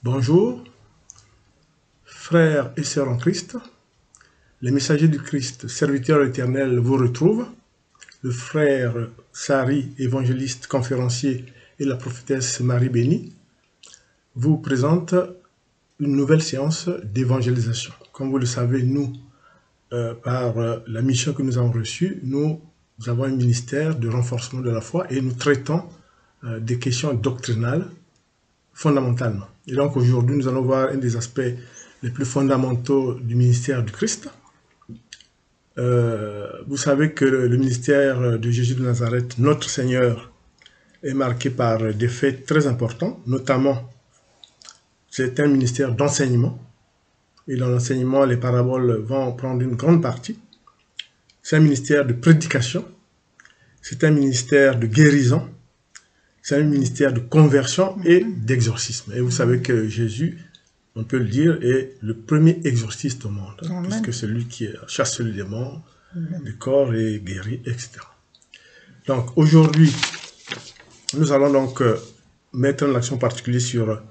Bonjour, frères et sœurs en Christ, les messagers du Christ, serviteurs éternels, vous retrouvent. Le frère Sari, évangéliste, conférencier, et la prophétesse Marie Bénie vous présentent une nouvelle séance d'évangélisation. Comme vous le savez, nous, par la mission que nous avons reçue, nous avons un ministère de renforcement de la foi et nous traitons des questions doctrinales fondamentalement. Et donc aujourd'hui, nous allons voir un des aspects les plus fondamentaux du ministère du Christ. Vous savez que le ministère de Jésus de Nazareth, notre Seigneur, est marqué par des faits très importants, notamment c'est un ministère d'enseignement. Et dans l'enseignement, les paraboles vont prendre une grande partie. C'est un ministère de prédication, c'est un ministère de guérison, c'est un ministère de conversion et d'exorcisme. Et vous savez que Jésus, on peut le dire, est le premier exorciste au monde, puisque c'est lui qui chasse les démons, le corps est guéri, etc. Donc aujourd'hui, nous allons donc mettre un accent particulier sur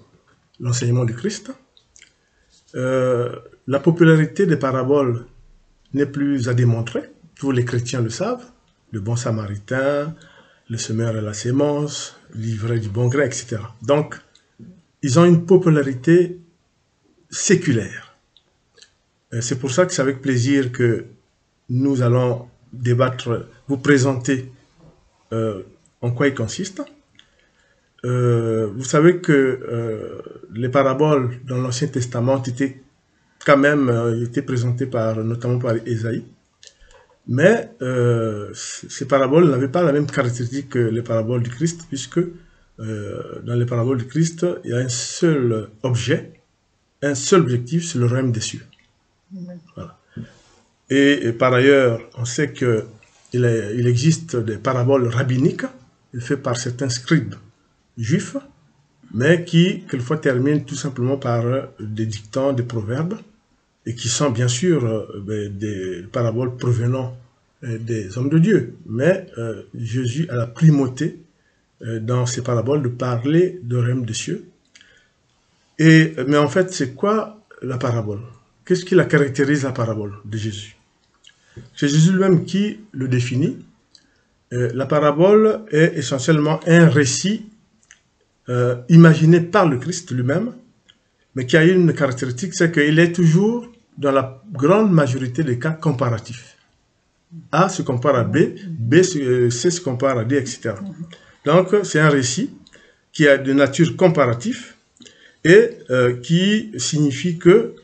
l'enseignement du Christ. La popularité des paraboles n'est plus à démontrer, tous les chrétiens le savent, le bon samaritain, le semeur et la sémence, l'ivraie du bon gré, etc. Donc, ils ont une popularité séculaire. C'est pour ça que c'est avec plaisir que nous allons débattre, vous présenter en quoi ils consistent. Vous savez que les paraboles dans l'Ancien Testament ont été quand même présentées notamment par Ésaïe. Mais ces paraboles n'avaient pas la même caractéristique que les paraboles du Christ, puisque dans les paraboles du Christ, il y a un seul objet, un seul objectif, c'est le royaume des cieux. Voilà. Et par ailleurs, on sait qu'il existe des paraboles rabbiniques, faites par certains scribes juifs, mais qui, quelquefois, terminent tout simplement par des dictons, des proverbes, et qui sont bien sûr des paraboles provenant des hommes de Dieu. Mais Jésus a la primauté dans ces paraboles de parler de royaume des cieux. Mais en fait, c'est quoi la parabole? Qu'est-ce qui la caractérise, la parabole de Jésus? C'est Jésus lui-même qui le définit. La parabole est essentiellement un récit imaginé par le Christ lui-même, mais qui a une caractéristique, c'est qu'il est toujours, dans la grande majorité des cas, comparatif. A se compare à B, C se compare à D, etc. Donc, c'est un récit qui a de nature comparative et qui signifie que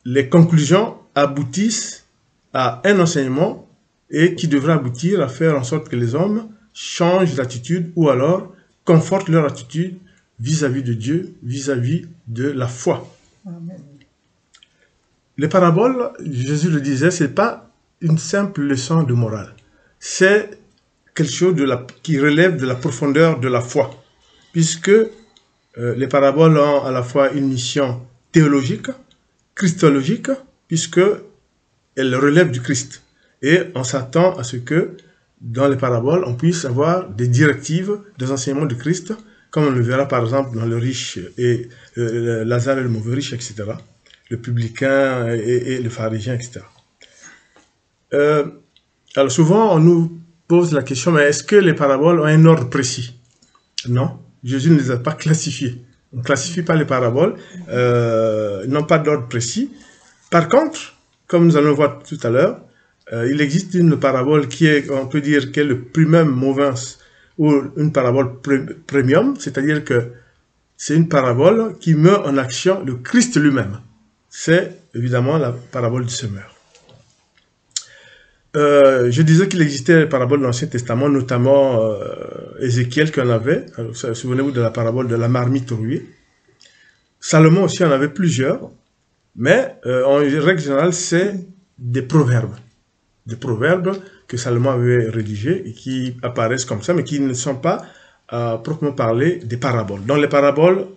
les conclusions aboutissent à un enseignement et qui devrait aboutir à faire en sorte que les hommes changent d'attitude ou alors confortent leur attitude vis-à-vis de Dieu, vis-à-vis de la foi. Amen. Les paraboles, Jésus le disait, ce n'est pas une simple leçon de morale. C'est quelque chose qui relève de la profondeur de la foi, puisque les paraboles ont à la fois une mission théologique, christologique, puisqu'elles relèvent du Christ. Et on s'attend à ce que, dans les paraboles, on puisse avoir des directives, des enseignements du Christ, comme on le verra par exemple dans le riche et Lazare et le mauvais riche, etc. Le publicain et le pharisien, etc. Alors souvent, on nous pose la question, mais est-ce que les paraboles ont un ordre précis? Non, Jésus ne les a pas classifiées. On ne classifie pas les paraboles, n'ont pas d'ordre précis. Par contre, comme nous allons voir tout à l'heure, il existe une parabole qui est, on peut dire, qui est le primum movens, ou une parabole premium, c'est-à-dire que c'est une parabole qui met en action le Christ lui-même. C'est évidemment la parabole du semeur. Je disais qu'il existait des paraboles dans l'Ancien Testament, notamment Ézéchiel qui en avait. Souvenez-vous de la parabole de la marmite rouillée. Salomon aussi en avait plusieurs, mais en règle générale, c'est des proverbes. Des proverbes que Salomon avait rédigés et qui apparaissent comme ça, mais qui ne sont pas, proprement parler, des paraboles. Dans les paraboles,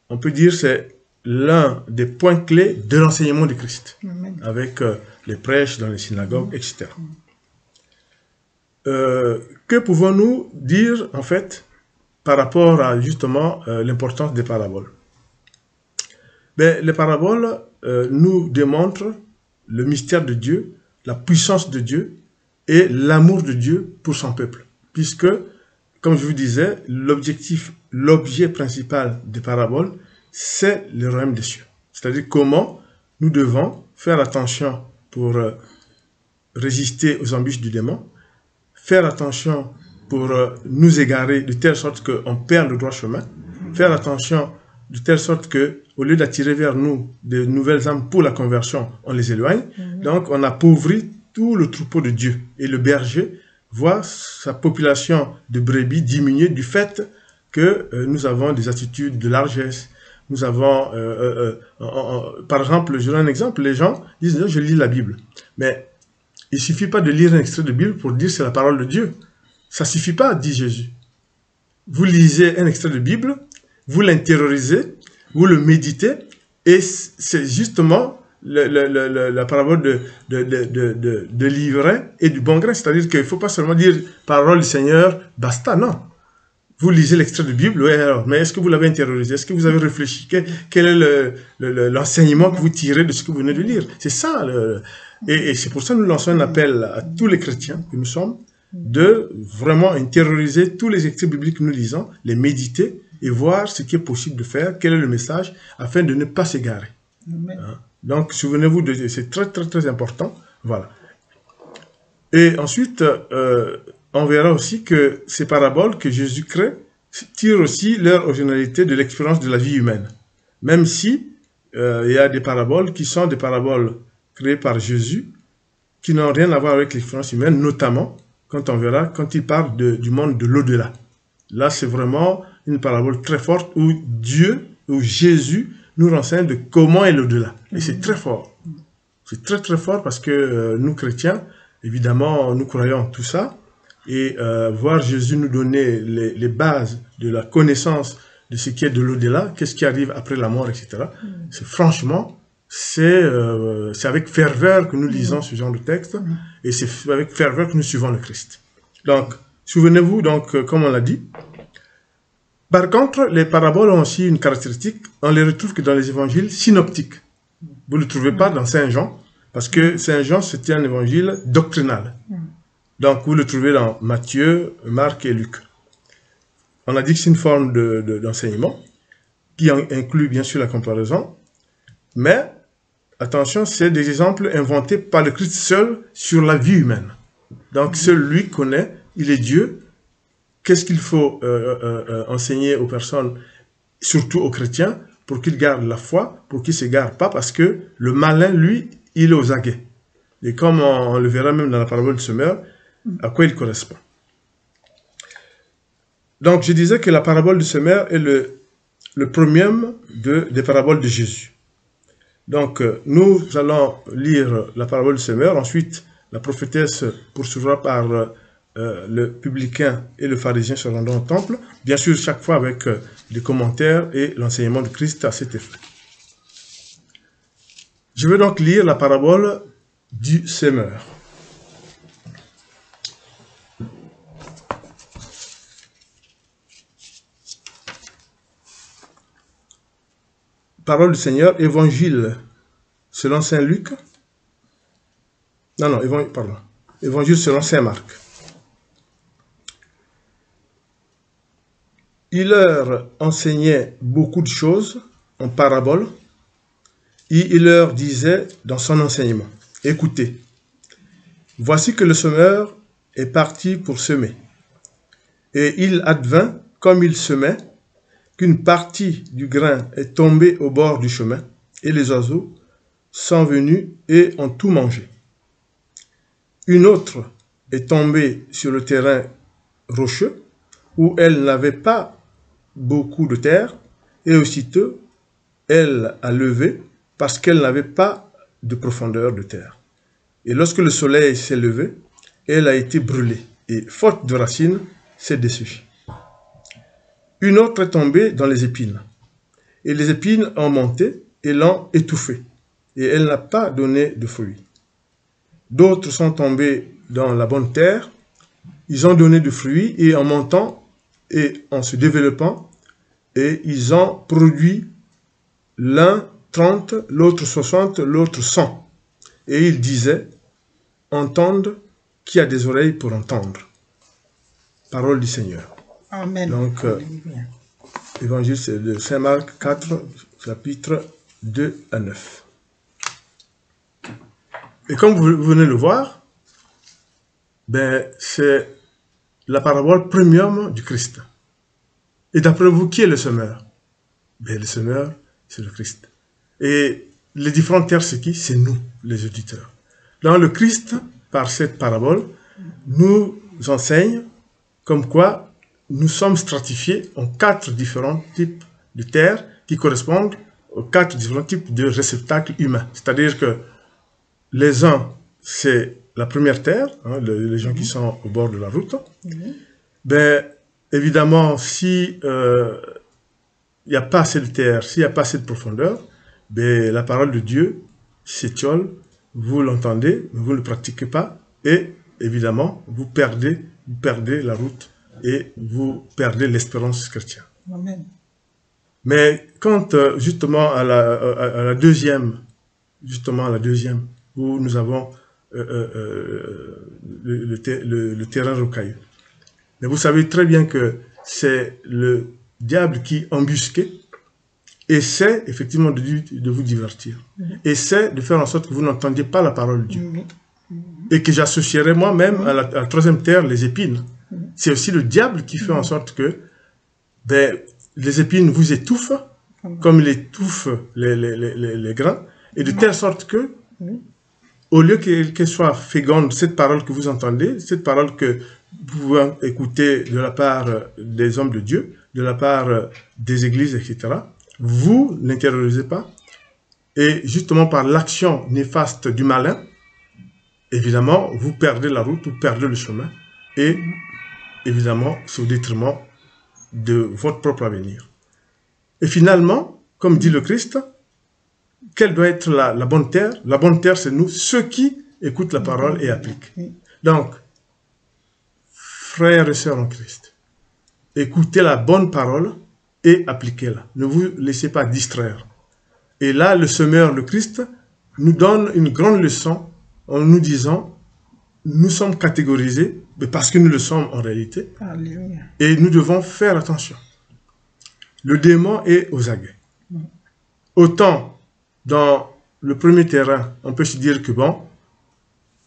on peut dire que c'est l'un des points clés de l'enseignement du Christ, avec les prêches dans les synagogues, etc. Que pouvons-nous dire, en fait, par rapport à, justement, l'importance des paraboles? Ben, les paraboles nous démontrent le mystère de Dieu, la puissance de Dieu et l'amour de Dieu pour son peuple. Puisque, comme je vous disais, l'objet principal des paraboles, c'est le royaume des cieux. C'est-à-dire comment nous devons faire attention pour résister aux embûches du démon, faire attention pour nous égarer de telle sorte qu'on perd le droit chemin, faire attention de telle sorte que, au lieu d'attirer vers nous de nouvelles âmes pour la conversion, on les éloigne. Donc, on appauvrit tout le troupeau de Dieu. Et le berger voit sa population de brebis diminuer du fait que nous avons des attitudes de largesse. Nous avons, par exemple, je donne un exemple, les gens disent, je lis la Bible. Mais il ne suffit pas de lire un extrait de Bible pour dire c'est la parole de Dieu. Ça ne suffit pas, dit Jésus. Vous lisez un extrait de Bible, vous l'intériorisez, vous le méditez, et c'est justement la parabole de l'ivraie et du bon grain. C'est-à-dire qu'il ne faut pas seulement dire parole du Seigneur, basta, non. Vous lisez l'extrait de Bible, oui, alors, mais est-ce que vous l'avez intériorisé? Est-ce que vous avez réfléchi? Quel est l'enseignement que vous tirez de ce que vous venez de lire? C'est ça. Et c'est pour ça que nous lançons un appel à tous les chrétiens que nous sommes de vraiment intérioriser tous les extraits bibliques que nous lisons, les méditer et voir ce qui est possible de faire, quel est le message, afin de ne pas s'égarer. Hein? Donc, souvenez-vous, c'est très, très, très important. Voilà. Et ensuite, on verra aussi que ces paraboles que Jésus crée tirent aussi leur originalité de l'expérience de la vie humaine. Même si il y a des paraboles qui sont des paraboles créées par Jésus, qui n'ont rien à voir avec l'expérience humaine, notamment quand on verra, quand il parle du monde de l'au-delà. Là, c'est vraiment une parabole très forte où Jésus nous renseigne de comment est l'au-delà. Et c'est très fort. C'est très très fort parce que nous, chrétiens, évidemment, nous croyons en tout ça. Et voir Jésus nous donner les bases de la connaissance de ce qui est de l'au-delà, qu'est-ce qui arrive après la mort, etc. Franchement, c'est avec ferveur que nous lisons ce genre de texte, et c'est avec ferveur que nous suivons le Christ. Donc, souvenez-vous, donc, comme on l'a dit. Par contre, les paraboles ont aussi une caractéristique, on les retrouve que dans les évangiles synoptiques. Vous ne le trouvez pas dans Saint Jean, parce que Saint Jean, c'était un évangile doctrinal. Donc, vous le trouvez dans Matthieu, Marc et Luc. On a dit que c'est une forme d'enseignement qui inclut bien sûr la comparaison, mais attention, c'est des exemples inventés par le Christ seul sur la vie humaine. Donc, seul lui connaît, il est Dieu. Qu'est-ce qu'il faut enseigner aux personnes, surtout aux chrétiens, pour qu'ils gardent la foi, pour qu'ils ne s'égarent pas, parce que le malin, lui, il est aux aguets. Et comme on le verra même dans la parabole du semeur, à quoi il correspond. Donc, je disais que la parabole du semeur est le premium des paraboles de Jésus. Donc, nous allons lire la parabole du semeur. Ensuite, la prophétesse poursuivra par le publicain et le pharisien se rendant au temple. Bien sûr, chaque fois avec des commentaires et l'enseignement de Christ à cet effet. Je vais donc lire la parabole du semeur. Parole du Seigneur, évangile selon Saint Luc. Non, pardon. Évangile selon Saint Marc. Il leur enseignait beaucoup de choses en paraboles et il leur disait dans son enseignement, écoutez, voici que le semeur est parti pour semer. Et il advint, comme il semait, qu'une partie du grain est tombée au bord du chemin, et les oiseaux sont venus et ont tout mangé. Une autre est tombée sur le terrain rocheux, où elle n'avait pas beaucoup de terre, et aussitôt elle a levé, parce qu'elle n'avait pas de profondeur de terre. Et lorsque le soleil s'est levé, elle a été brûlée, et faute de racines, s'est desséchée. Une autre est tombée dans les épines, et les épines ont monté et l'ont étouffée, et elle n'a pas donné de fruits. D'autres sont tombés dans la bonne terre, ils ont donné du fruit, et en montant et en se développant, et ils ont produit l'un 30, l'autre 60, l'autre 100. Et il disait, entende qui a des oreilles pour entendre. Parole du Seigneur. Amen. Donc, évangile de Saint Marc 4, chapitre 2 à 9. Et comme vous venez de le voir, ben, c'est la parabole premium du Christ. Et d'après vous, qui est le semeur? Ben, le semeur, c'est le Christ. Et les différentes terres, c'est qui? C'est nous, les auditeurs. Dans le Christ, par cette parabole, nous enseigne comme quoi nous sommes stratifiés en 4 différents types de terres qui correspondent aux 4 différents types de réceptacles humains. C'est-à-dire que les uns, c'est la première terre, hein, les gens qui sont au bord de la route. Ben, évidemment, si il n'y a pas assez de terre, s'il n'y a pas assez de profondeur, ben, la parole de Dieu s'étiole, vous l'entendez, mais vous ne le pratiquez pas, et évidemment, vous perdez la route et vous perdez l'espérance chrétienne. Amen. Mais quand justement à la deuxième, où nous avons le terrain rocailleux, mais vous savez très bien que c'est le diable qui, embusqué, essaie effectivement de vous divertir. Essaie de faire en sorte que vous n'entendiez pas la parole de Dieu. Et que j'associerais moi-même à la troisième terre, les épines. C'est aussi le diable qui fait en sorte que ben, les épines vous étouffent, comme il étouffe les grains, et de telle sorte que, au lieu qu'elle soit féconde, cette parole que vous entendez, cette parole que vous pouvez écouter de la part des hommes de Dieu, de la part des églises, etc., vous n'intériorisez pas, et justement par l'action néfaste du malin, évidemment, vous perdez la route, vous perdez le chemin, et évidemment, c'est au détriment de votre propre avenir. Et finalement, comme dit le Christ, quelle doit être la bonne terre? La bonne terre, c'est nous, ceux qui écoutent la parole et appliquent. Donc, frères et sœurs en Christ, écoutez la bonne parole et appliquez-la. Ne vous laissez pas distraire. Et là, le semeur, le Christ, nous donne une grande leçon en nous disant, nous sommes catégorisés, parce que nous le sommes en réalité, Alléluia. et nous devons faire attention. Le démon est aux aguets. Autant dans le premier terrain, on peut se dire que bon,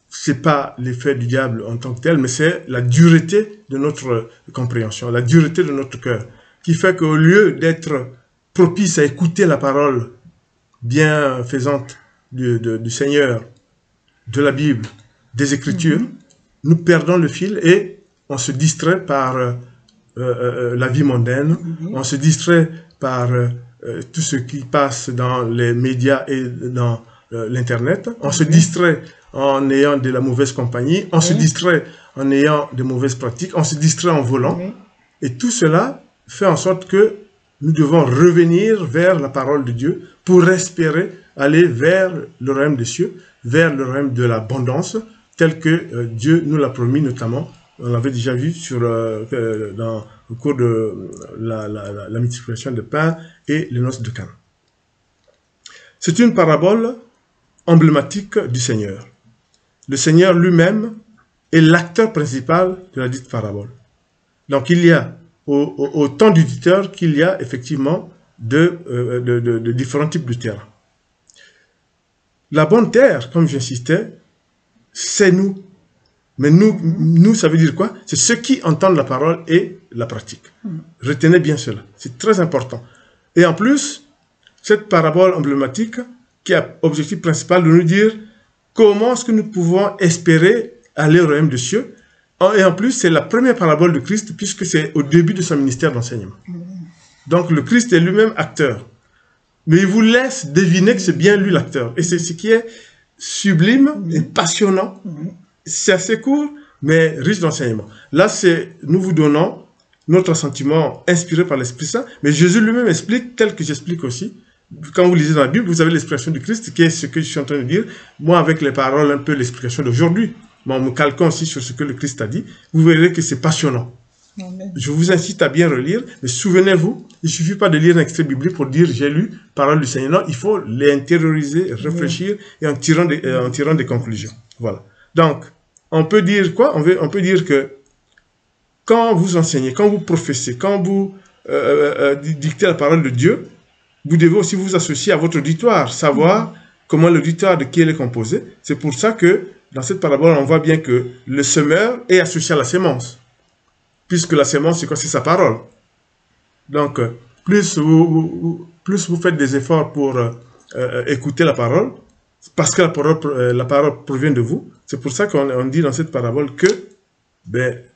c'est pas l'effet du diable en tant que tel, mais c'est la dureté de notre compréhension, la dureté de notre cœur, qui fait qu'au lieu d'être propice à écouter la parole bienfaisante du Seigneur, de la Bible, des Écritures, nous perdons le fil et on se distrait par la vie mondaine, on se distrait par tout ce qui passe dans les médias et dans l'Internet, on se distrait en ayant de la mauvaise compagnie, on se distrait en ayant de mauvaises pratiques, on se distrait en volant, et tout cela fait en sorte que nous devons revenir vers la parole de Dieu pour espérer aller vers le royaume des cieux, vers le royaume de l'abondance, tel que Dieu nous l'a promis, notamment, on l'avait déjà vu dans le cours de la multiplication de pain et les noces de Cana. C'est une parabole emblématique du Seigneur. Le Seigneur lui-même est l'acteur principal de la dite parabole. Donc il y a, au temps d'auditeur, qu'il y a effectivement de différents types de terrain. La bonne terre, comme j'insistais, c'est nous. Mais nous, ça veut dire quoi? C'est ceux qui entendent la parole et la pratiquent. Retenez bien cela. C'est très important. Et en plus, cette parabole emblématique qui a objectif principal de nous dire comment est-ce que nous pouvons espérer aller au royaume des cieux. Et en plus, c'est la première parabole de Christ puisque c'est au début de son ministère d'enseignement. Donc le Christ est lui-même acteur. Mais il vous laisse deviner que c'est bien lui l'acteur. Et c'est ce qui est sublime et passionnant. C'est assez court, mais riche d'enseignement. Là, nous vous donnons notre sentiment inspiré par l'Esprit Saint, mais Jésus lui-même explique, tel que j'explique aussi. Quand vous lisez dans la Bible, vous avez l'expression du Christ, qui est ce que je suis en train de dire. Moi, avec les paroles, un peu l'explication d'aujourd'hui, mais en me calquant aussi sur ce que le Christ a dit, vous verrez que c'est passionnant. Amen. Je vous incite à bien relire, mais souvenez-vous, il ne suffit pas de lire un extrait biblique pour dire j'ai lu parole du Seigneur. Non, il faut l'intérioriser, réfléchir et en tirant des conclusions. Voilà. Donc, on peut dire quoi? On peut dire que quand vous enseignez, quand vous professez, quand vous dictez la parole de Dieu, vous devez aussi vous associer à votre auditoire, savoir comment l'auditoire de qui elle est composé. C'est pour ça que dans cette parabole, on voit bien que le semeur est associé à la sémence. Puisque la sémence, c'est quoi? C'est sa parole. Donc, plus vous faites des efforts pour écouter la parole, parce que la parole provient de vous, c'est pour ça qu'on dit dans cette parabole que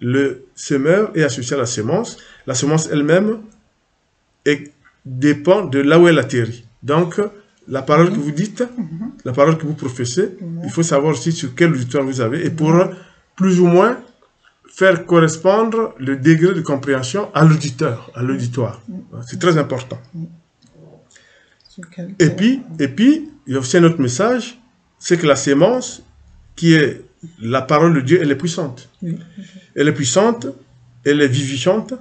le semeur est associé à la sémence. La sémence elle-même dépend de là où elle atterrit. Donc, la parole que vous dites, la parole que vous professez, il faut savoir aussi sur quel auditoire vous avez, et pour plus ou moins faire correspondre le degré de compréhension à l'auditeur, à l'auditoire. C'est très important. Et puis, il y a aussi un autre message, c'est que la sémence, qui est la parole de Dieu, elle est puissante. Elle est puissante, elle est vivifiante,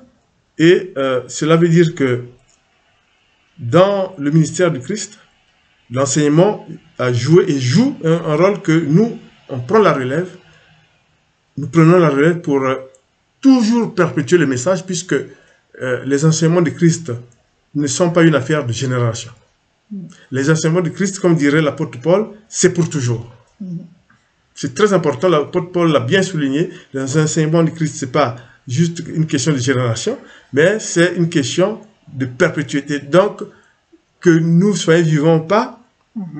et cela veut dire que dans le ministère du Christ, l'enseignement a joué et joue un rôle que nous, on prend la relève. Nous prenons la relève pour toujours perpétuer le message, puisque les enseignements de Christ ne sont pas une affaire de génération. Les enseignements de Christ, comme dirait l'apôtre Paul, c'est pour toujours. C'est très important, l'apôtre Paul l'a bien souligné, les enseignements de Christ, ce n'est pas juste une question de génération, mais c'est une question de perpétuité. Donc, que nous soyons vivants ou pas,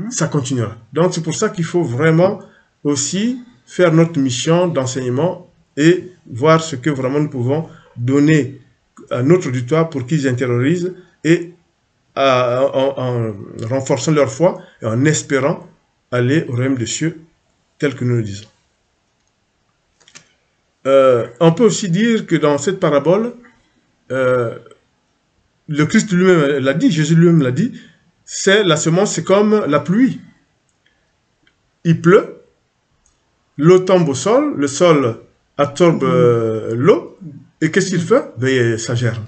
ça continuera. Donc, c'est pour ça qu'il faut vraiment aussi faire notre mission d'enseignement et voir ce que vraiment nous pouvons donner à notre auditoire pour qu'ils intériorisent et en renforçant leur foi et en espérant aller au royaume des cieux tel que nous le disons. On peut aussi dire que dans cette parabole, le Christ lui-même l'a dit, Jésus lui-même l'a dit, la semence c'est comme la pluie. Il pleut, l'eau tombe au sol, le sol absorbe l'eau, et qu'est-ce qu'il fait? Ben, ça germe.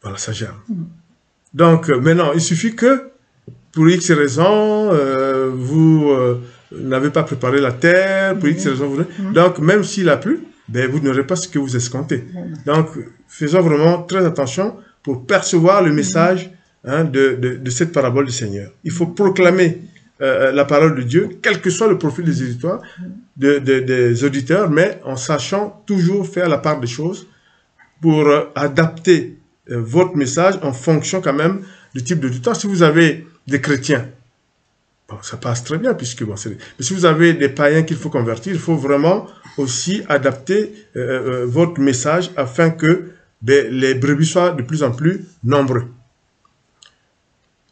Voilà, ça germe. Donc, maintenant, il suffit que, pour X raisons, vous n'avez pas préparé la terre, pour X raisons, donc, même s'il a plu, ben, vous n'aurez pas ce que vous escomptez. Donc, faisons vraiment très attention pour percevoir le message de cette parabole du Seigneur. Il faut proclamer la parole de Dieu, quel que soit le profil des auditeurs, des auditeurs, mais en sachant toujours faire la part des choses pour adapter votre message en fonction quand même du type d'auditeur. Si vous avez des chrétiens, bon, ça passe très bien, puisque bon, mais si vous avez des païens qu'il faut convertir, il faut vraiment aussi adapter votre message afin que les brebis soient de plus en plus nombreux.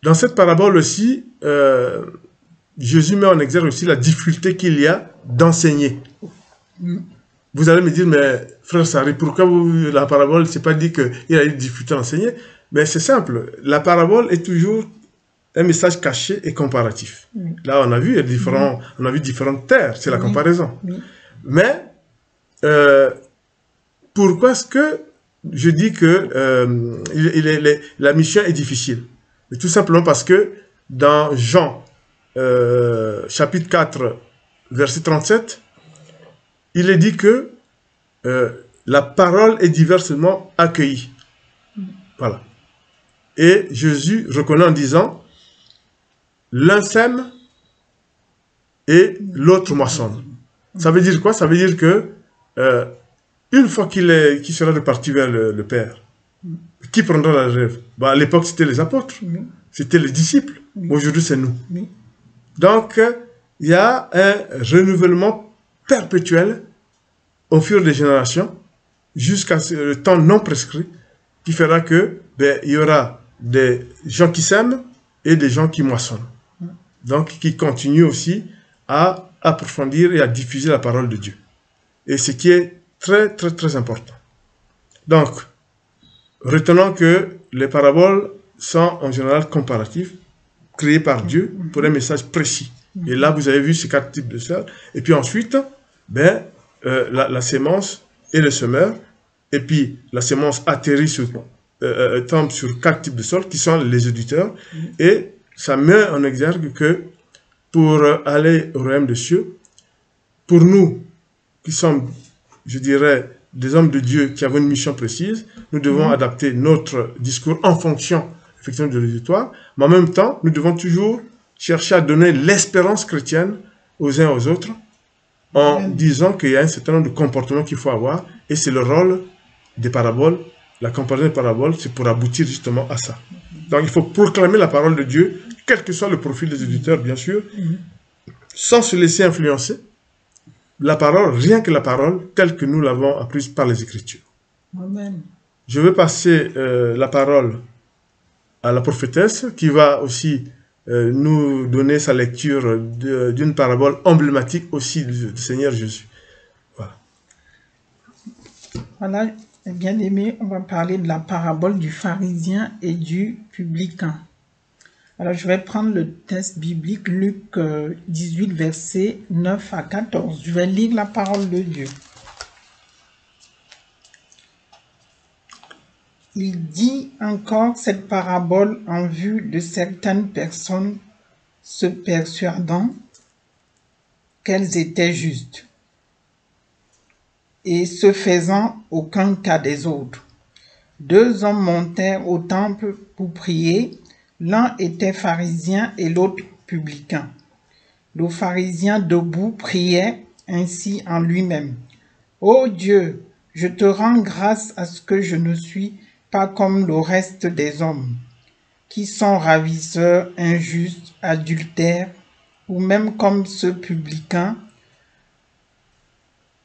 Dans cette parabole aussi, Jésus met en exergue aussi la difficulté qu'il y a d'enseigner. Vous allez me dire, mais frère Sari, pourquoi la parabole, c'est pas dit qu'il a eu des difficultés d'enseigner? Mais c'est simple, la parabole est toujours un message caché et comparatif. Là, on a vu différentes terres, c'est la comparaison. Mais, pourquoi est-ce que je dis que la mission est difficile? Mais tout simplement parce que dans Jean, chapitre 4, verset 37, il est dit que la parole est diversement accueillie. Voilà. Et Jésus reconnaît en disant, l'un sème et l'autre moissonne. Ça veut dire quoi? Ça veut dire que une fois qu'il sera reparti vers le Père, qui prendra la relève? À l'époque, c'était les apôtres, c'était les disciples. Aujourd'hui, c'est nous. Donc, il y a un renouvellement perpétuel au fur des générations, jusqu'à le temps non prescrit, qui fera que il y aura des gens qui sèment et des gens qui moissonnent. Donc, qui continuent aussi à approfondir et à diffuser la parole de Dieu. Et ce qui est très, très, très important. Donc, retenons que les paraboles sont en général comparatives, créées par Dieu pour un message précis. Et là, vous avez vu ces 4 types de sœurs. Et puis ensuite, la sémence et le semeur. et puis la semence atterrit tombe sur 4 types de sols qui sont les auditeurs, et ça met en exergue que pour aller au royaume des cieux, pour nous qui sommes, je dirais, des hommes de Dieu qui avons une mission précise, nous devons adapter notre discours en fonction effectivement de l'auditoire, mais en même temps, nous devons toujours chercher à donner l'espérance chrétienne aux uns aux autres en disant qu'il y a un certain nombre de comportements qu'il faut avoir, et c'est le rôle des paraboles. La comparaison des paraboles, c'est pour aboutir justement à ça. Donc il faut proclamer la parole de Dieu, quel que soit le profil des auditeurs, bien sûr, sans se laisser influencer. La parole, rien que la parole, telle que nous l'avons apprise par les Écritures. Amen. Je vais passer la parole à la prophétesse qui va aussi nous donner sa lecture d'une parabole emblématique aussi du Seigneur Jésus. Voilà. Voilà, bien aimé, on va parler de la parabole du pharisien et du publicain. Alors, je vais prendre le texte biblique, Luc 18, versets 9 à 14. Je vais lire la parole de Dieu. Il dit encore cette parabole en vue de certaines personnes se persuadant qu'elles étaient justes et se faisant aucun cas des autres. 2 hommes montèrent au temple pour prier. L'un était pharisien et l'autre publicain. Le pharisien debout priait ainsi en lui-même. « Ô Dieu, je te rends grâce à ce que je ne suis pas comme le reste des hommes, qui sont ravisseurs, injustes, adultères, ou même comme ce publicain.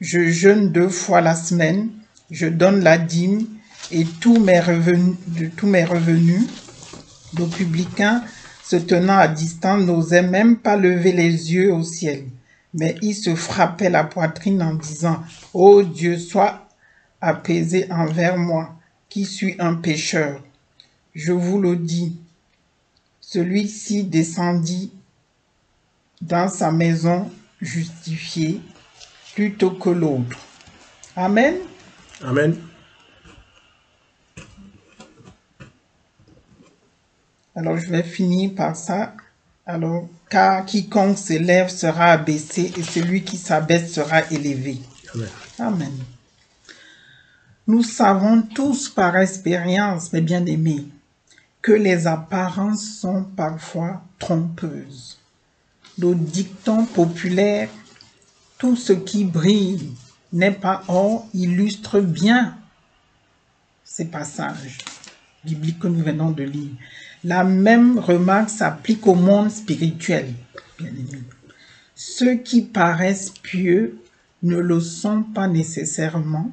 Je jeûne 2 fois la semaine, je donne la dîme et tous mes revenus. Le publicain, se tenant à distance, n'osait même pas lever les yeux au ciel, mais il se frappait la poitrine en disant « Ô Dieu, sois apaisé envers moi, qui suis un pécheur. » Je vous le dis, celui-ci descendit dans sa maison justifié plutôt que l'autre. Amen. Amen. Alors, je vais finir par ça. Alors, car quiconque s'élève sera abaissé et celui qui s'abaisse sera élevé. Amen. Amen. Nous savons tous par expérience, mes bien-aimés, que les apparences sont parfois trompeuses. Le dicton populaire « tout ce qui brille n'est pas or » illustre bien ces passages bibliques que nous venons de lire. La même remarque s'applique au monde spirituel, bien aimé. Ceux qui paraissent pieux ne le sont pas nécessairement.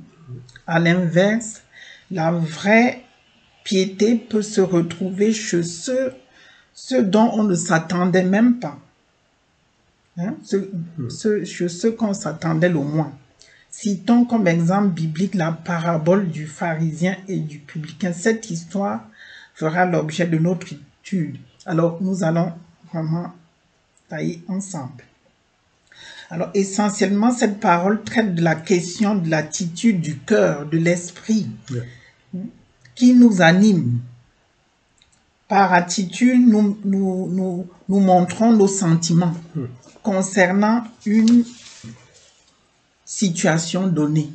À l'inverse, la vraie piété peut se retrouver chez ceux dont on ne s'attendait même pas. Chez ceux qu'on s'attendait le moins. Citons comme exemple biblique la parabole du pharisien et du publicain. Cette histoire fera l'objet de notre étude. Alors, nous allons vraiment tailler ensemble. Alors, essentiellement, cette parole traite de la question de l'attitude du cœur, de l'esprit, qui nous anime. Par attitude, nous montrons nos sentiments concernant une situation donnée.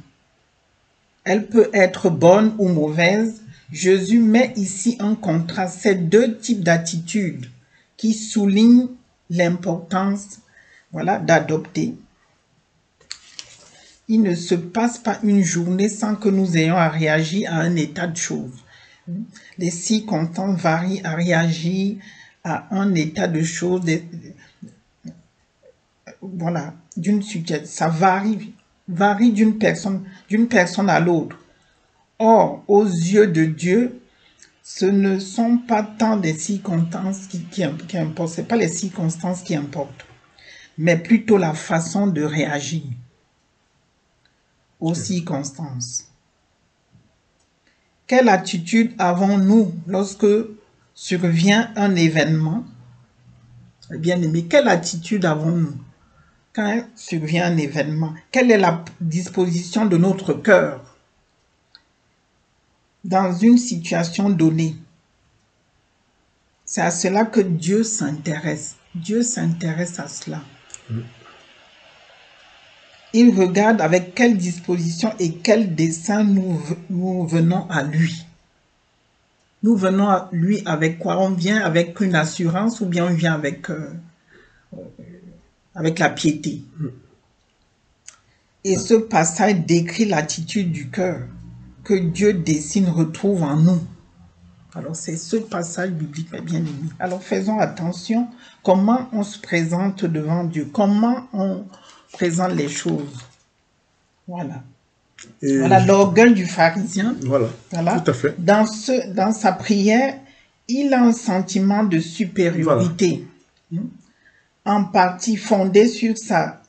Elle peut être bonne ou mauvaise. Jésus met ici en contraste ces 2 types d'attitudes qui soulignent l'importance d'adopter. Il ne se passe pas une journée sans que nous ayons à réagir à un état de choses. Les circonstances varient à réagir à un état de choses. D'une situation, ça varie d'une personne à l'autre. Or, aux yeux de Dieu, ce ne sont pas tant des circonstances qui importent, ce n'est pas les circonstances qui importent, mais plutôt la façon de réagir aux circonstances. Quelle attitude avons-nous lorsque survient un événement? Bien aimé, quelle attitude avons-nous quand survient un événement? Quelle est la disposition de notre cœur? dans une situation donnée. C'est à cela que Dieu s'intéresse. Dieu s'intéresse à cela. Il regarde avec quelle disposition et quel dessein nous venons à lui. Nous venons à lui avec quoi? On vient avec une assurance ou bien on vient avec la piété. Et ce passage décrit l'attitude du cœur que Dieu dessine, retrouve en nous. Alors c'est ce passage biblique, mes bien-aimés. Alors faisons attention comment on se présente devant Dieu, comment on présente les choses. Voilà. Et voilà l'orgueil du pharisien. Voilà, tout à fait. Dans sa prière, il a un sentiment de supériorité, en partie fondé sur sa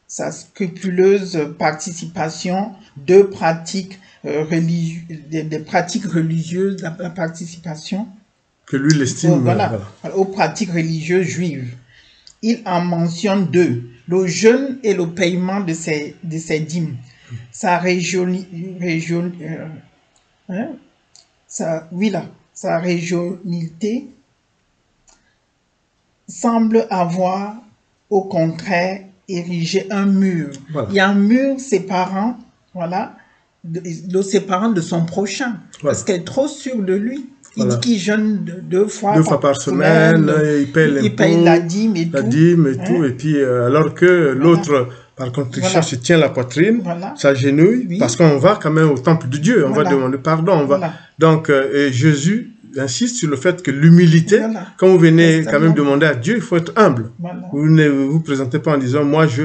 scrupuleuse participation de pratiques des pratiques religieuses, la participation que lui l'estime aux pratiques religieuses juives. Il en mentionne deux, le jeûne et le paiement de ses dîmes. Sa régionalité semble avoir au contraire érigé un mur. Voilà. Il y a un mur séparant, le séparant de son prochain, parce qu'il est trop sûr de lui. Il dit qu'il jeûne deux fois par semaine, il paye la dîme et tout. Et puis, alors que l'autre, par contre, se tient la poitrine, s'agenouille, parce qu'on va quand même au temple de Dieu, on va demander pardon. Donc, et Jésus insiste sur le fait que l'humilité, quand vous venez quand même demander à Dieu, il faut être humble. Vous ne vous présentez pas en disant moi je,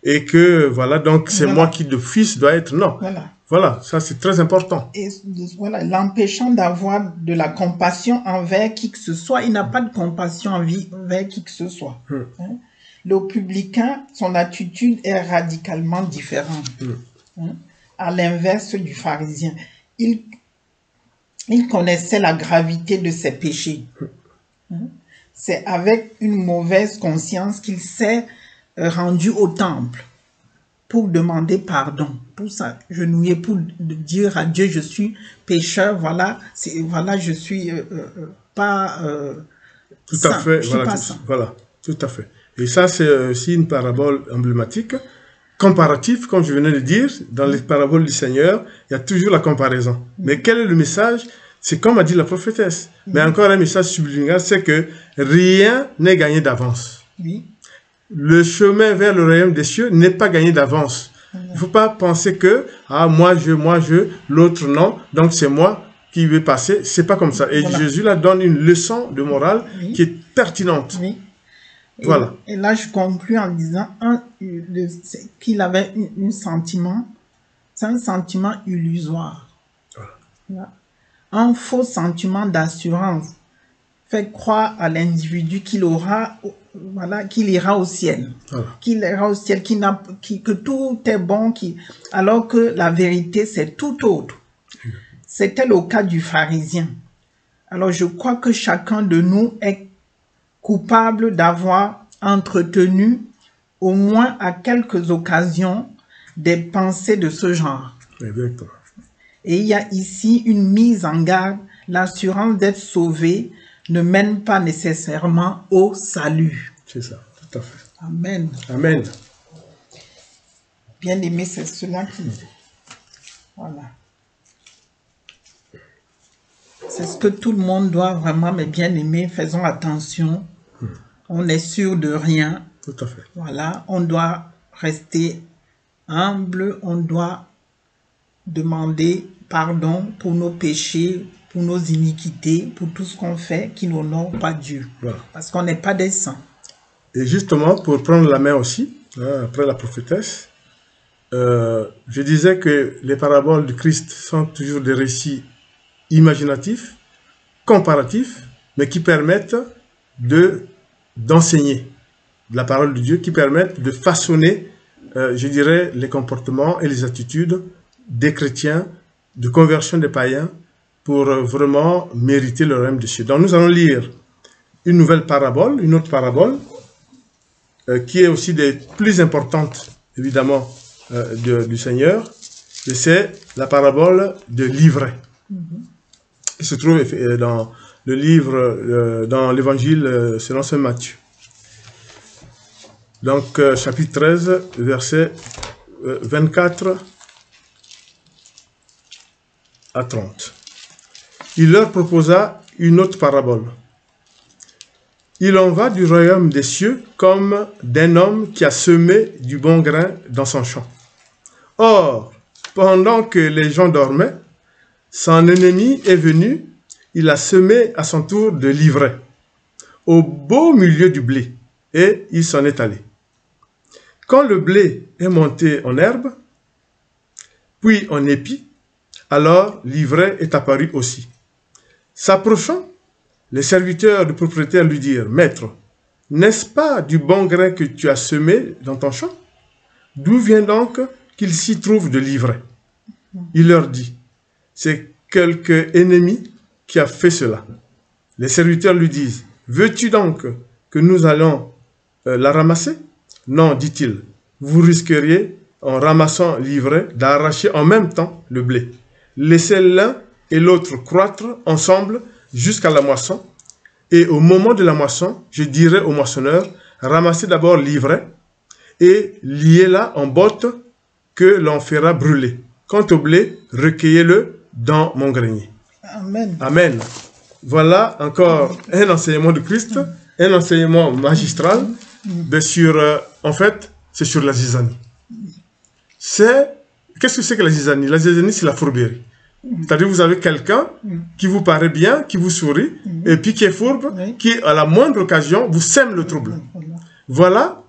et que donc c'est moi qui de fils doit être. Non. Voilà, ça c'est très important. Et l'empêchant d'avoir de la compassion envers qui que ce soit, il n'a pas de compassion envers qui que ce soit. Le publicain, son attitude est radicalement différente. À l'inverse du pharisien. Il connaissait la gravité de ses péchés. C'est avec une mauvaise conscience qu'il s'est rendu au temple pour demander pardon, pour s'agenouiller, pour dire à Dieu, je suis pécheur, je suis pas tout à saint, fait, je suis pas saint. Voilà, tout à fait. Et ça, c'est aussi une parabole emblématique, comparatif, comme je venais de dire, dans les paraboles du Seigneur, il y a toujours la comparaison. Mais quel est le message? C'est comme a dit la prophétesse. Mais encore un message subliminal, c'est que rien n'est gagné d'avance. Le chemin vers le royaume des cieux n'est pas gagné d'avance. Il ne faut pas penser que, moi je, l'autre non, donc c'est moi qui vais passer. C'est pas comme ça. Et Jésus là donne une leçon de morale qui est pertinente. Voilà. Et là, je conclus en disant qu'il avait un sentiment, c'est un sentiment illusoire. Un faux sentiment d'assurance fait croire à l'individu qu'il ira au ciel, que tout est bon, alors que la vérité c'est tout autre. C'était le cas du pharisien. Alors je crois que chacun de nous est coupable d'avoir entretenu au moins à quelques occasions des pensées de ce genre. Exactement. Et il y a ici une mise en garde. L'assurance d'être sauvé ne mène pas nécessairement au salut. C'est ça, tout à fait. Amen. Amen. Bien aimé, c'est cela qui... Voilà. C'est ce que tout le monde doit vraiment, mais bien aimé, faisons attention. On n'est sûr de rien. Tout à fait. Voilà, on doit rester humble, on doit demander pardon pour nos péchés, pour nos iniquités, pour tout ce qu'on fait qui n'honore pas Dieu. Voilà. Parce qu'on n'est pas des saints. Et justement, pour prendre la main aussi, après la prophétesse, je disais que les paraboles du Christ sont toujours des récits imaginatifs, comparatifs, mais qui permettent d'enseigner la parole de Dieu, qui permettent de façonner, je dirais, les comportements et les attitudes des chrétiens, de conversion des païens, pour vraiment mériter le royaume de Dieu. Donc nous allons lire une nouvelle parabole, une autre parabole, qui est aussi des plus importantes, évidemment, du Seigneur, Et c'est la parabole de l'ivraie. Il se trouve dans le livre, dans l'évangile selon saint Matthieu. Donc, chapitre 13, verset 24 à 30. Il leur proposa une autre parabole. Il en va du royaume des cieux comme d'un homme qui a semé du bon grain dans son champ. Or, pendant que les gens dormaient, son ennemi est venu, il a semé à son tour de l'ivraie au beau milieu du blé, et il s'en est allé. Quand le blé est monté en herbe, puis en épi, alors l'ivraie est apparue aussi. S'approchant, les serviteurs du propriétaire lui dirent, « Maître, n'est-ce pas du bon grain que tu as semé dans ton champ? D'où vient donc qu'il s'y trouve de l'ivraie? » Il leur dit, « C'est quelque ennemi qui a fait cela. » Les serviteurs lui disent, « Veux-tu donc que nous allons la ramasser? » Non, dit-il, vous risqueriez, en ramassant l'ivraie, d'arracher en même temps le blé. Laissez l'un et l'autre croître ensemble jusqu'à la moisson. Et au moment de la moisson, je dirai au moissonneur, ramassez d'abord l'ivraie et liez-la en bottes que l'on fera brûler. Quant au blé, recueillez-le dans mon grenier. Amen. Amen. Voilà encore un enseignement de Christ, un enseignement magistral, en fait, c'est sur la zizanie. Qu'est-ce que c'est que la zizanie? La zizanie, c'est la fourberie. C'est-à-dire, vous avez quelqu'un qui vous paraît bien, qui vous sourit, et puis qui est fourbe, qui, à la moindre occasion, vous sème le trouble. Voilà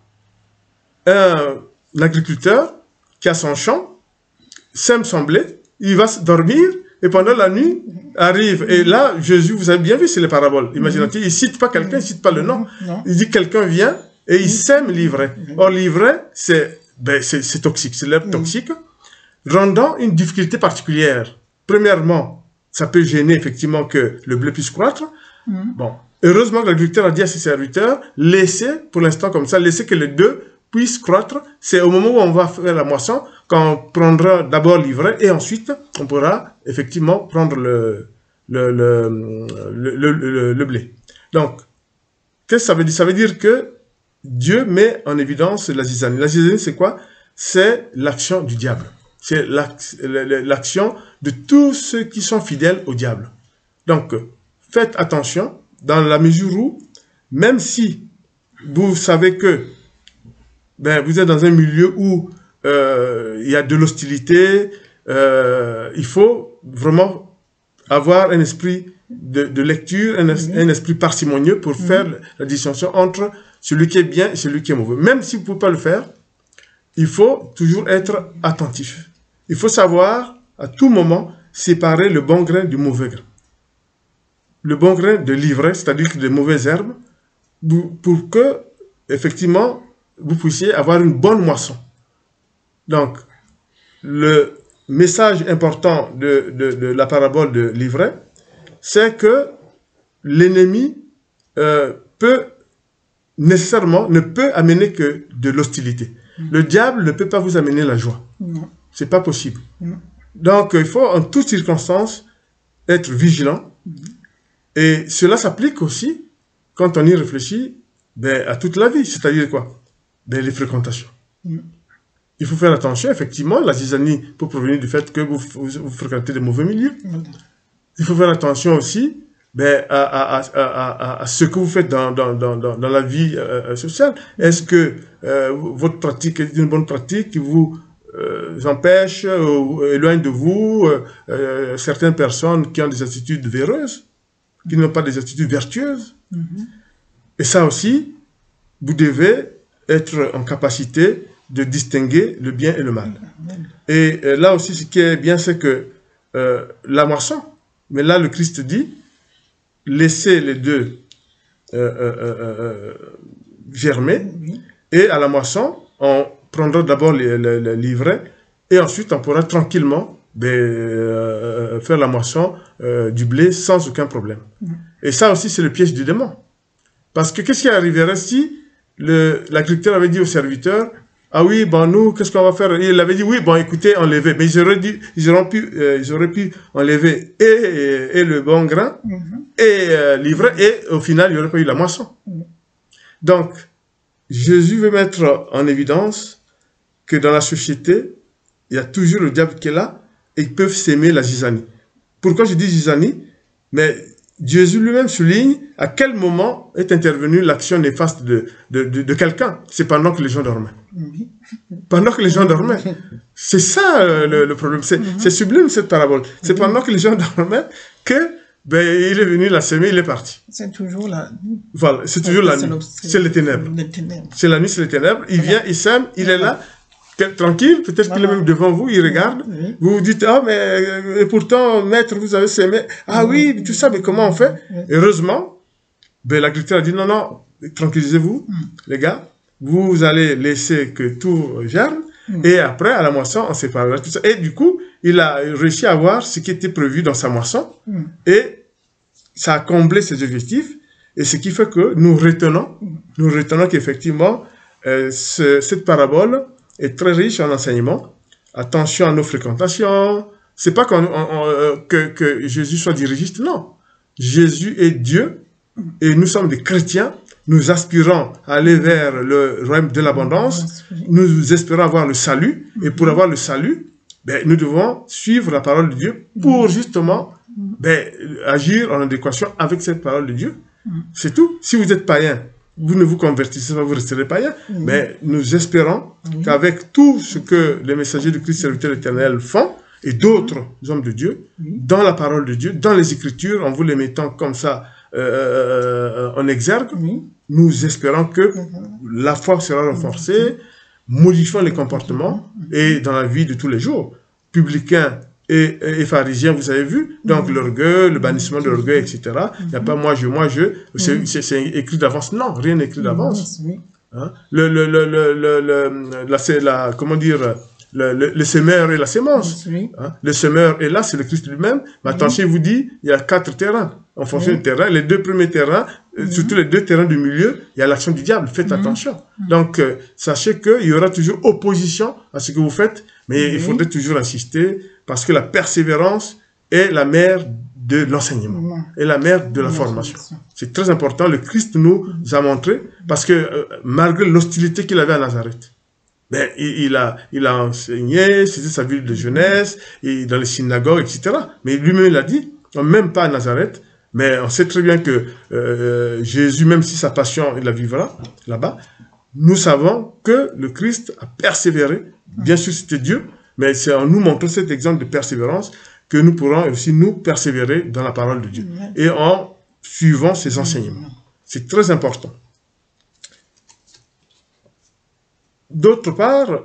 un agriculteur qui a son champ, sème son blé, il va dormir, et pendant la nuit, arrive. Et là, Jésus, vous avez bien vu, c'est les paraboles. Imaginez, il ne cite pas quelqu'un, il ne cite pas le nom. Il dit quelqu'un vient et il sème l'ivraie. Or, l'ivraie, c'est toxique, c'est l'herbe toxique, rendant une difficulté particulière. Premièrement, ça peut gêner effectivement que le blé puisse croître. Bon, heureusement que l'agriculteur a dit à ses serviteurs, laissez, pour l'instant comme ça, laissez que les deux puissent croître. C'est au moment où on va faire la moisson qu'on prendra d'abord l'ivraie et ensuite on pourra effectivement prendre le blé. Donc, qu'est-ce que ça veut dire? Ça veut dire que Dieu met en évidence la zizanie. La zizanie, c'est quoi? C'est l'action du diable. C'est l'action de tous ceux qui sont fidèles au diable. Donc, faites attention dans la mesure où, même si vous savez que vous êtes dans un milieu où il y a de l'hostilité, il faut vraiment avoir un esprit de lecture, un esprit parcimonieux pour faire la distinction entre celui qui est bien et celui qui est mauvais. Même si vous ne pouvez pas le faire, il faut toujours être attentif. Il faut savoir, à tout moment, séparer le bon grain du mauvais grain. Le bon grain de l'ivraie, c'est-à-dire des mauvaises herbes, pour que, effectivement, vous puissiez avoir une bonne moisson. Donc, le message important de la parabole de l'ivraie, c'est que l'ennemi ne peut amener que de l'hostilité. Le diable ne peut pas vous amener la joie. C'est pas possible. Donc, il faut en toutes circonstances être vigilant. Et cela s'applique aussi, quand on y réfléchit, à toute la vie. C'est-à-dire quoi? Les fréquentations. Il faut faire attention, effectivement, la zizanie peut provenir du fait que vous fréquentez de mauvais milieux. Il faut faire attention aussi à ce que vous faites dans la vie sociale. Est-ce que votre pratique est une bonne pratique qui vous empêche ou éloigne de vous certaines personnes qui ont des attitudes véreuses, qui n'ont pas des attitudes vertueuses? Et ça aussi, vous devez être en capacité de distinguer le bien et le mal. Et là aussi, ce qui est bien, c'est que la moisson, mais là le Christ dit, laissez les deux germer, et à la moisson, on prendra d'abord l'ivraie, et ensuite on pourra tranquillement faire la moisson du blé sans aucun problème. Et ça aussi, c'est le piège du démon. Parce que qu'est-ce qui arriverait si l'agriculteur avait dit au serviteur, ah oui, bon, nous, qu'est-ce qu'on va faire? Il avait dit, oui, bon, écoutez, enlevez. Mais ils auraient pu enlever et le bon grain et l'ivraie, et au final, il n'y aurait pas eu la moisson. Donc, Jésus veut mettre en évidence que dans la société, il y a toujours le diable qui est là et ils peuvent s'aimer la zizanie. Pourquoi je dis zizanie? Mais Jésus lui-même souligne à quel moment est intervenue l'action néfaste de quelqu'un. C'est pendant que les gens dormaient. Pendant que les gens dormaient. C'est ça le problème. C'est sublime cette parabole. C'est pendant que les gens dormaient que il est venu la semer, il est parti. C'est toujours la nuit. Voilà, c'est toujours la nuit. C'est les ténèbres. C'est la nuit, c'est les ténèbres. Il vient, il sème, il est là. Tranquille, peut-être qu'il est même devant vous, il regarde, vous vous dites, ah, mais et pourtant, maître, vous avez semé, ah oui, tout ça, mais comment on fait? Heureusement, l'agriculteur a dit, non, non, tranquillisez-vous, les gars, vous allez laisser que tout germe, et après, à la moisson, on séparera tout ça. Et du coup, il a réussi à voir ce qui était prévu dans sa moisson, et ça a comblé ses objectifs, et ce qui fait que nous retenons qu'effectivement, cette parabole est très riche en enseignements. Attention à nos fréquentations. C'est pas que Jésus soit dirigiste, non. Jésus est Dieu et nous sommes des chrétiens. Nous aspirons à aller vers le royaume de l'abondance. Nous espérons avoir le salut. Et pour avoir le salut, nous devons suivre la parole de Dieu pour justement agir en adéquation avec cette parole de Dieu. C'est tout. Si vous êtes païen, vous ne vous convertissez pas, vous resterez païen. Mais nous espérons qu'avec tout ce que les messagers du Christ serviteur éternel font, et d'autres hommes de Dieu, dans la parole de Dieu, dans les Écritures, en vous les mettant comme ça en exergue, nous espérons que la foi sera renforcée, modifiant les comportements et dans la vie de tous les jours. Publicains et pharisiens, vous avez vu, donc l'orgueil, le bannissement de l'orgueil, etc. Il n'y a pas moi, je, c'est écrit d'avance. Non, rien n'est écrit d'avance. Hein? Comment dire, le semeur et la sémence. Hein? Le semeur est là, c'est le Christ lui-même. Mais attention, il vous dit, il y a 4 terrains. En fonction du terrain, les 2 premiers terrains, surtout les 2 terrains du milieu, il y a l'action du diable. Faites attention. Donc, sachez qu'il y aura toujours opposition à ce que vous faites, mais il faudrait toujours insister parce que la persévérance est la mère de l'enseignement et la mère de la formation. C'est très important. Le Christ nous a montré parce que malgré l'hostilité qu'il avait à Nazareth, il a enseigné, c'était sa ville de jeunesse, et dans les synagogues, etc. Mais lui-même, il a dit, même pas à Nazareth, mais on sait très bien que Jésus, même si sa passion, il la vivra là-bas, nous savons que le Christ a persévéré. Bien sûr, c'était Dieu, mais c'est en nous montrant cet exemple de persévérance que nous pourrons aussi nous persévérer dans la parole de Dieu et en suivant ses enseignements. C'est très important. D'autre part,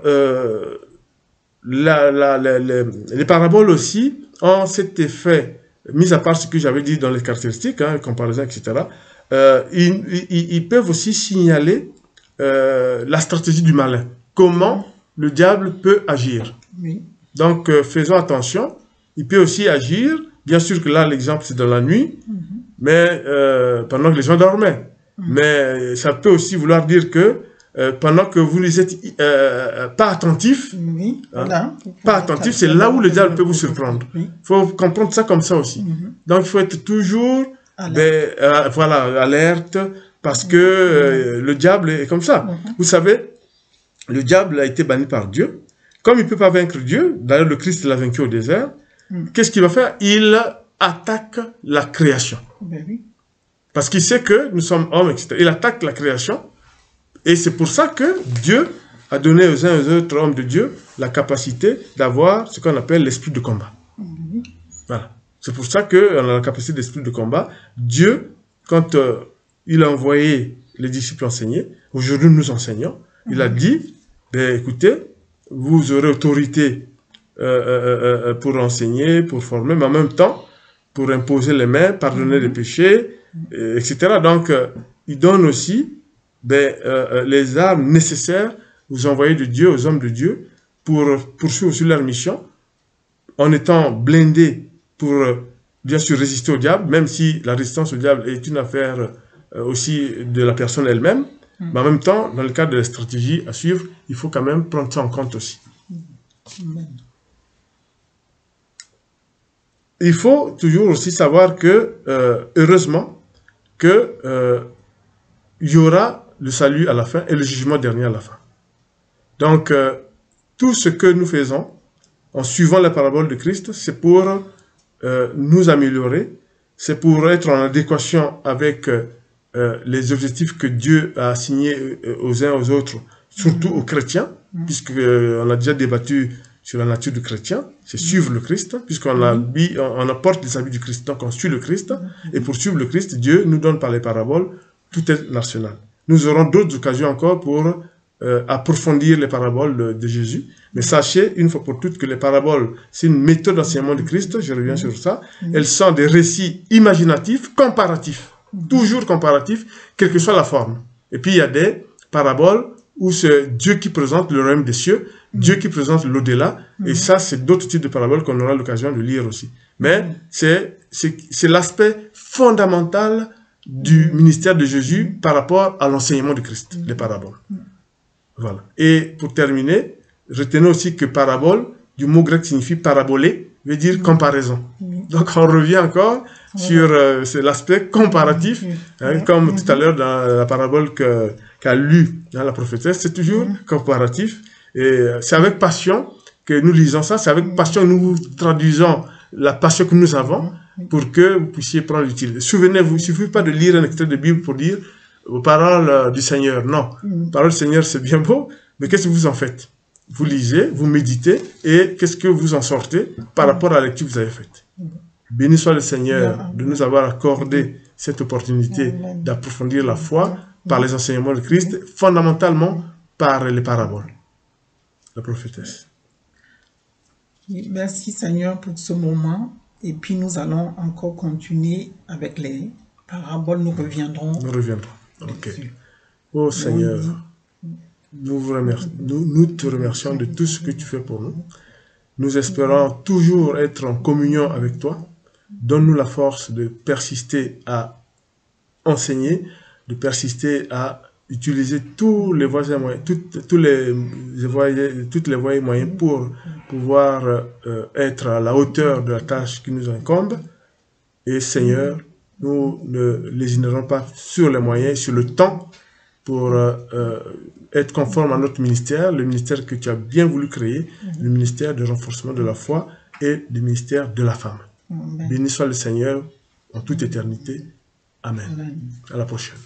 les paraboles aussi ont cet effet, mis à part ce que j'avais dit dans les caractéristiques, comparaison, etc., ils peuvent aussi signaler la stratégie du malin. Comment le diable peut agir. Donc, faisons attention. Il peut aussi agir. Bien sûr que là, l'exemple, c'est dans la nuit, mais pendant que les gens dormaient. Mais ça peut aussi vouloir dire que pendant que vous n'êtes pas attentif, pas attentif, c'est là où le diable peut vous surprendre. Il faut comprendre ça comme ça aussi. Donc, il faut être toujours alerte, parce que le diable est comme ça. Vous savez, le diable a été banni par Dieu. Comme il ne peut pas vaincre Dieu, d'ailleurs le Christ l'a vaincu au désert, qu'est-ce qu'il va faire? Il attaque la création. Parce qu'il sait que nous sommes hommes, etc. Il attaque la création. Et c'est pour ça que Dieu a donné aux uns et aux autres hommes de Dieu la capacité d'avoir ce qu'on appelle l'esprit de combat. Voilà. C'est pour ça qu'on a la capacité d'esprit de combat. Dieu, quand il a envoyé les disciples enseigner, aujourd'hui nous enseignons, il a dit, écoutez, vous aurez autorité pour enseigner, pour former, mais en même temps, pour imposer les mains, pardonner les péchés, etc. Donc, il donne aussi les armes nécessaires aux envoyés de Dieu, aux hommes de Dieu, pour poursuivre sur leur mission, en étant blindés pour, bien sûr, résister au diable, même si la résistance au diable est une affaire aussi de la personne elle-même, Mais en même temps, dans le cadre de la stratégie à suivre, il faut quand même prendre ça en compte aussi. Amen. Il faut toujours aussi savoir que, heureusement, que il y aura le salut à la fin et le jugement dernier à la fin. Donc, tout ce que nous faisons en suivant la parabole de Christ, c'est pour nous améliorer, c'est pour être en adéquation avec les objectifs que Dieu a assignés aux uns aux autres, surtout aux chrétiens, puisqu'on a déjà débattu sur la nature du chrétien, c'est suivre le Christ, puisqu'on on apporte les habits du Christ, donc on suit le Christ, et pour suivre le Christ, Dieu nous donne par les paraboles tout est national. Nous aurons d'autres occasions encore pour approfondir les paraboles de Jésus, mais sachez une fois pour toutes que les paraboles, c'est une méthode d'enseignement de Christ, je reviens sur ça, elles sont des récits imaginatifs, comparatifs, toujours comparatifs, quelle que soit la forme. Et puis il y a des paraboles où c'est Dieu qui présente le royaume des cieux, Dieu qui présente l'au-delà, et ça, c'est d'autres types de paraboles qu'on aura l'occasion de lire aussi. Mais c'est l'aspect fondamental du ministère de Jésus par rapport à l'enseignement de Christ, les paraboles. Voilà. Et pour terminer, retenez aussi que parabole, du mot grec signifie parabolé, veut dire comparaison. Donc on revient encore sur l'aspect comparatif, comme tout à l'heure dans la parabole qu'a lu la prophétesse, c'est toujours comparatif. Et c'est avec passion que nous lisons ça, c'est avec passion que nous traduisons la passion que nous avons pour que vous puissiez prendre l'utile. Souvenez-vous, il ne suffit pas de lire un extrait de Bible pour dire aux paroles du Seigneur. Non, paroles du Seigneur, c'est bien beau, mais qu'est-ce que vous en faites? Vous lisez, vous méditez, et qu'est-ce que vous en sortez par rapport à la lecture que vous avez faite? Béni soit le Seigneur de nous avoir accordé cette opportunité d'approfondir la foi par les enseignements de Christ, fondamentalement par les paraboles. La prophétesse. Merci Seigneur pour ce moment. Et puis nous allons encore continuer avec les paraboles. Nous reviendrons. Nous reviendrons. Ok. Oh Seigneur, nous te remercions de tout ce que tu fais pour nous. Nous espérons toujours être en communion avec toi. Donne-nous la force de persister à enseigner, de persister à utiliser tous les voies et moyens, toutes les voies et moyens pour pouvoir être à la hauteur de la tâche qui nous incombe. Et Seigneur, nous ne lésinerons pas sur les moyens, sur le temps pour être conforme à notre ministère, le ministère que tu as bien voulu créer, le ministère de renforcement de la foi et le ministère de la femme. Béni soit le Seigneur en toute éternité. Amen. À la prochaine.